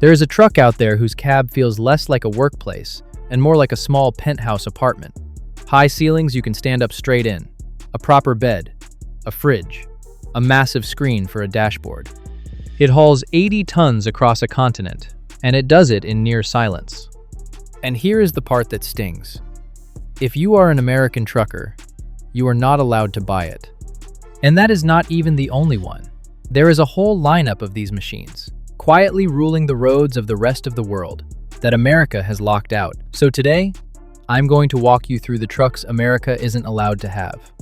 There is a truck out there whose cab feels less like a workplace and more like a small penthouse apartment. High ceilings you can stand up straight in, a proper bed, a fridge, a massive screen for a dashboard. It hauls 80 tons across a continent, and it does it in near silence. And here is the part that stings. If you are an American trucker, you are not allowed to buy it. And that is not even the only one. There is a whole lineup of these machines, quietly ruling the roads of the rest of the world, that America has locked out. So today, I'm going to walk you through the trucks America isn't allowed to have.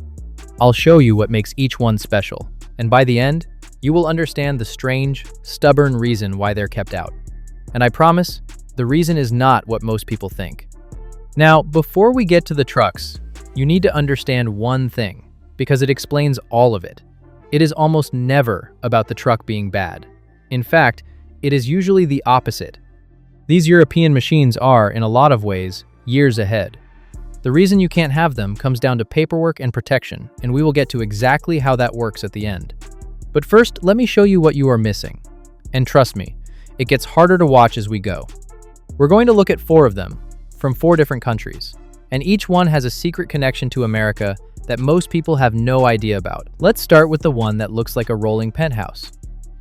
I'll show you what makes each one special, and by the end, you will understand the strange, stubborn reason why they're kept out. And I promise, the reason is not what most people think. Now, before we get to the trucks, you need to understand one thing, because it explains all of it. It is almost never about the truck being bad. In fact, it is usually the opposite. These European machines are, in a lot of ways, years ahead. The reason you can't have them comes down to paperwork and protection, and we will get to exactly how that works at the end. But first, let me show you what you are missing. And trust me, it gets harder to watch as we go. We're going to look at 4 of them, from 4 different countries, and each one has a secret connection to America that most people have no idea about. Let's start with the one that looks like a rolling penthouse.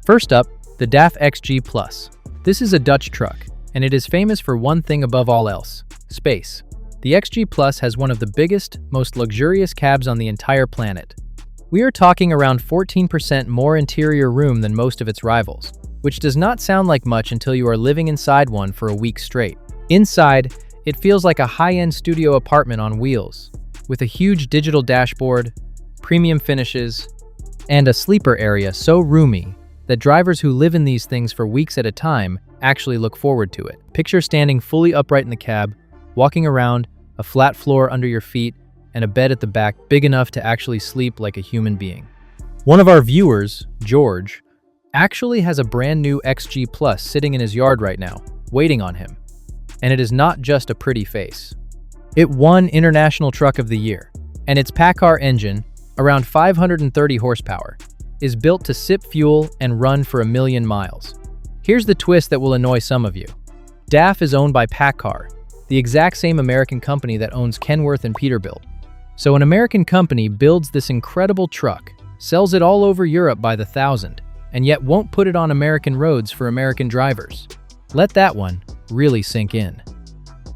First up, the DAF XG Plus. This is a Dutch truck, and it is famous for one thing above all else: space. The XG Plus has one of the biggest, most luxurious cabs on the entire planet. We are talking around 14% more interior room than most of its rivals, which does not sound like much until you are living inside one for a week straight. Inside, it feels like a high-end studio apartment on wheels, with a huge digital dashboard, premium finishes, and a sleeper area so roomy that drivers who live in these things for weeks at a time actually look forward to it. Picture standing fully upright in the cab, walking around, a flat floor under your feet, and a bed at the back big enough to actually sleep like a human being. One of our viewers, George, actually has a brand new XG Plus sitting in his yard right now, waiting on him. And it is not just a pretty face. It won International Truck of the Year, and its PACCAR engine, around 530 horsepower, is built to sip fuel and run for 1,000,000 miles. Here's the twist that will annoy some of you. DAF is owned by PACCAR, the exact same American company that owns Kenworth and Peterbilt. So an American company builds this incredible truck, sells it all over Europe by the thousand, and yet won't put it on American roads for American drivers. Let that one really sink in.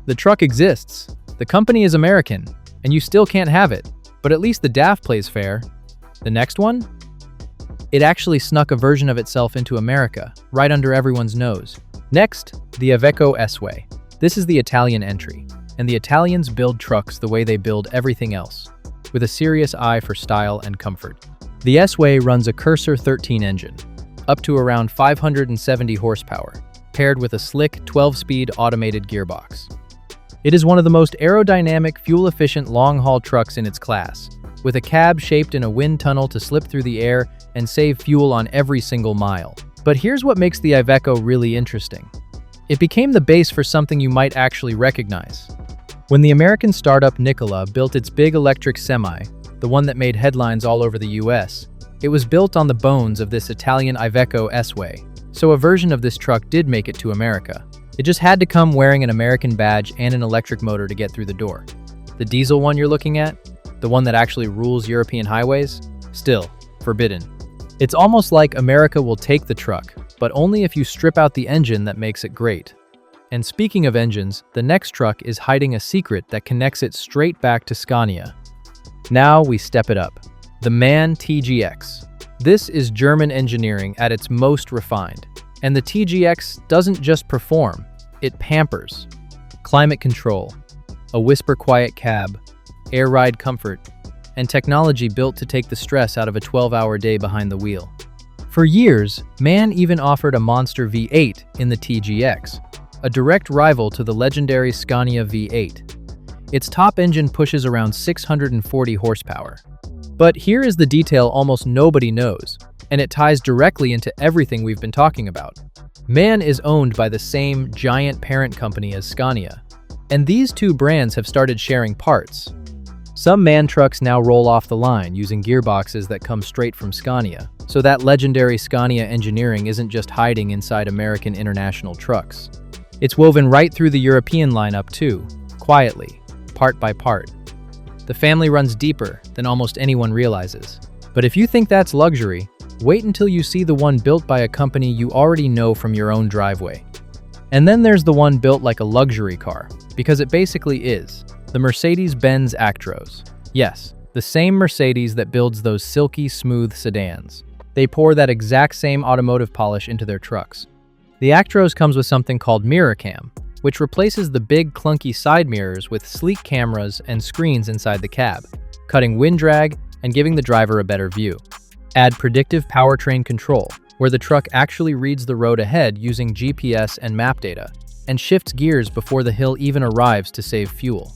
The truck exists, the company is American, and you still can't have it, but at least the DAF plays fair. The next one? It actually snuck a version of itself into America, right under everyone's nose. Next, the Iveco S-Way. This is the Italian entry, and the Italians build trucks the way they build everything else, with a serious eye for style and comfort. The S-Way runs a Cursor 13 engine, up to around 570 horsepower, paired with a slick 12-speed automated gearbox. It is one of the most aerodynamic, fuel-efficient long-haul trucks in its class, with a cab shaped in a wind tunnel to slip through the air and save fuel on every single mile. But here's what makes the Iveco really interesting. It became the base for something you might actually recognize. When the American startup Nikola built its big electric semi, the one that made headlines all over the US, it was built on the bones of this Italian Iveco S-Way, so a version of this truck did make it to America. It just had to come wearing an American badge and an electric motor to get through the door. The diesel one you're looking at, the one that actually rules European highways, still forbidden. It's almost like America will take the truck, but only if you strip out the engine that makes it great. And speaking of engines, the next truck is hiding a secret that connects it straight back to Scania. Now we step it up. The MAN TGX. This is German engineering at its most refined. And the TGX doesn't just perform, it pampers. Climate control, a whisper-quiet cab, air ride comfort, and technology built to take the stress out of a 12-hour day behind the wheel. For years, MAN even offered a monster V8 in the TGX, a direct rival to the legendary Scania V8. Its top engine pushes around 640 horsepower. But here is the detail almost nobody knows, and it ties directly into everything we've been talking about. MAN is owned by the same giant parent company as Scania, and these two brands have started sharing parts. Some MAN trucks now roll off the line using gearboxes that come straight from Scania, so that legendary Scania engineering isn't just hiding inside American international trucks. It's woven right through the European lineup too, quietly, part by part. The family runs deeper than almost anyone realizes. But if you think that's luxury, wait until you see the one built by a company you already know from your own driveway. And then there's the one built like a luxury car, because it basically is. The Mercedes-Benz Actros. Yes, the same Mercedes that builds those silky smooth sedans. They pour that exact same automotive polish into their trucks. The Actros comes with something called Mirror Cam, which replaces the big clunky side mirrors with sleek cameras and screens inside the cab, cutting wind drag and giving the driver a better view. Add predictive powertrain control, where the truck actually reads the road ahead using GPS and map data, and shifts gears before the hill even arrives to save fuel.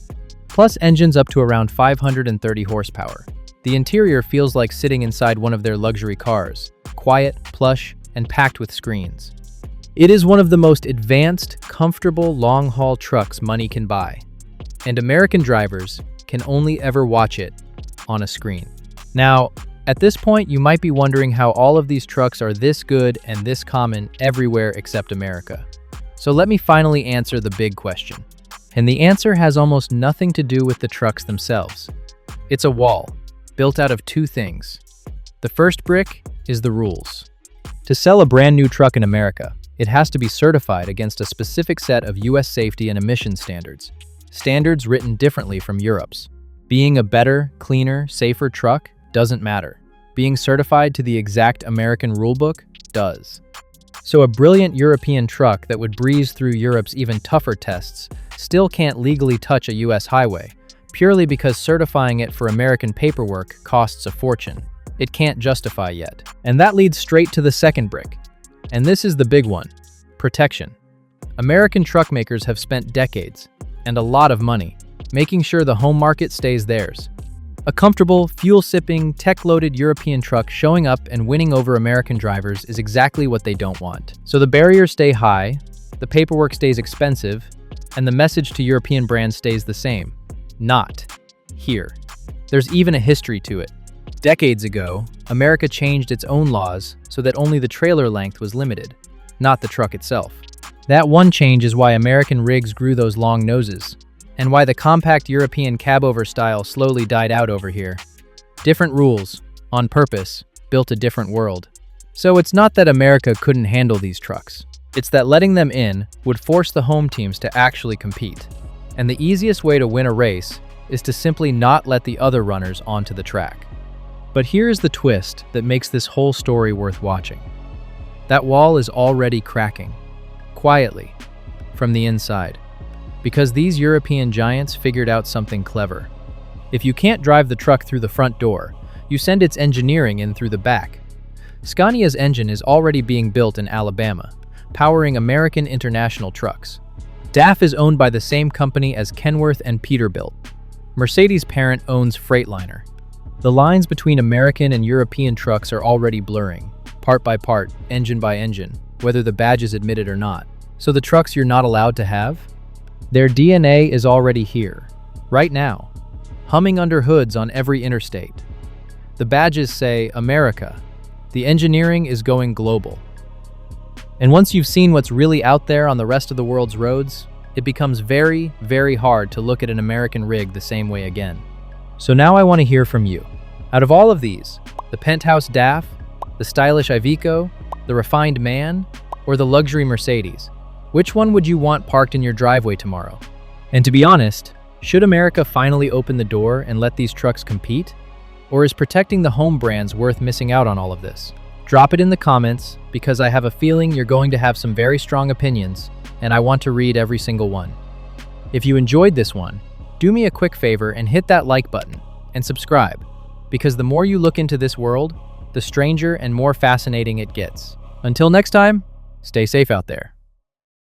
Plus engines up to around 530 horsepower. The interior feels like sitting inside one of their luxury cars, quiet, plush, and packed with screens. It is one of the most advanced, comfortable, long-haul trucks money can buy, and American drivers can only ever watch it on a screen. Now, at this point, you might be wondering how all of these trucks are this good and this common everywhere except America. So let me finally answer the big question. And the answer has almost nothing to do with the trucks themselves. It's a wall, built out of two things. The first brick is the rules. To sell a brand new truck in America, it has to be certified against a specific set of US safety and emission standards. Standards written differently from Europe's. Being a better, cleaner, safer truck doesn't matter. Being certified to the exact American rulebook does. So a brilliant European truck that would breeze through Europe's even tougher tests still can't legally touch a US highway, purely because certifying it for American paperwork costs a fortune. It can't justify yet. And that leads straight to the second brick. And this is the big one: protection. American truck makers have spent decades, and a lot of money, making sure the home market stays theirs. A comfortable, fuel-sipping, tech-loaded European truck showing up and winning over American drivers is exactly what they don't want. So the barriers stay high, the paperwork stays expensive, and the message to European brands stays the same: not here. There's even a history to it. Decades ago, America changed its own laws so that only the trailer length was limited, not the truck itself. That one change is why American rigs grew those long noses, and why the compact European cab-over style slowly died out over here. Different rules, on purpose, built a different world. So it's not that America couldn't handle these trucks. It's that letting them in would force the home teams to actually compete. And the easiest way to win a race is to simply not let the other runners onto the track. But here's the twist that makes this whole story worth watching. That wall is already cracking, quietly, from the inside. Because these European giants figured out something clever. If you can't drive the truck through the front door, you send its engineering in through the back. Scania's engine is already being built in Alabama, powering American international trucks. DAF is owned by the same company as Kenworth and Peterbilt. Mercedes' parent owns Freightliner. The lines between American and European trucks are already blurring, part by part, engine by engine, whether the badges admit it or not. So the trucks you're not allowed to have? Their DNA is already here, right now, humming under hoods on every interstate. The badges say America. The engineering is going global. And once you've seen what's really out there on the rest of the world's roads, it becomes very, very hard to look at an American rig the same way again. So now I want to hear from you. Out of all of these, the penthouse DAF, the stylish Iveco, the refined MAN, or the luxury Mercedes, which one would you want parked in your driveway tomorrow? And to be honest, should America finally open the door and let these trucks compete? Or is protecting the home brands worth missing out on all of this? Drop it in the comments, because I have a feeling you're going to have some very strong opinions, and I want to read every single one. If you enjoyed this one, do me a quick favor and hit that like button, and subscribe, because the more you look into this world, the stranger and more fascinating it gets. Until next time, stay safe out there.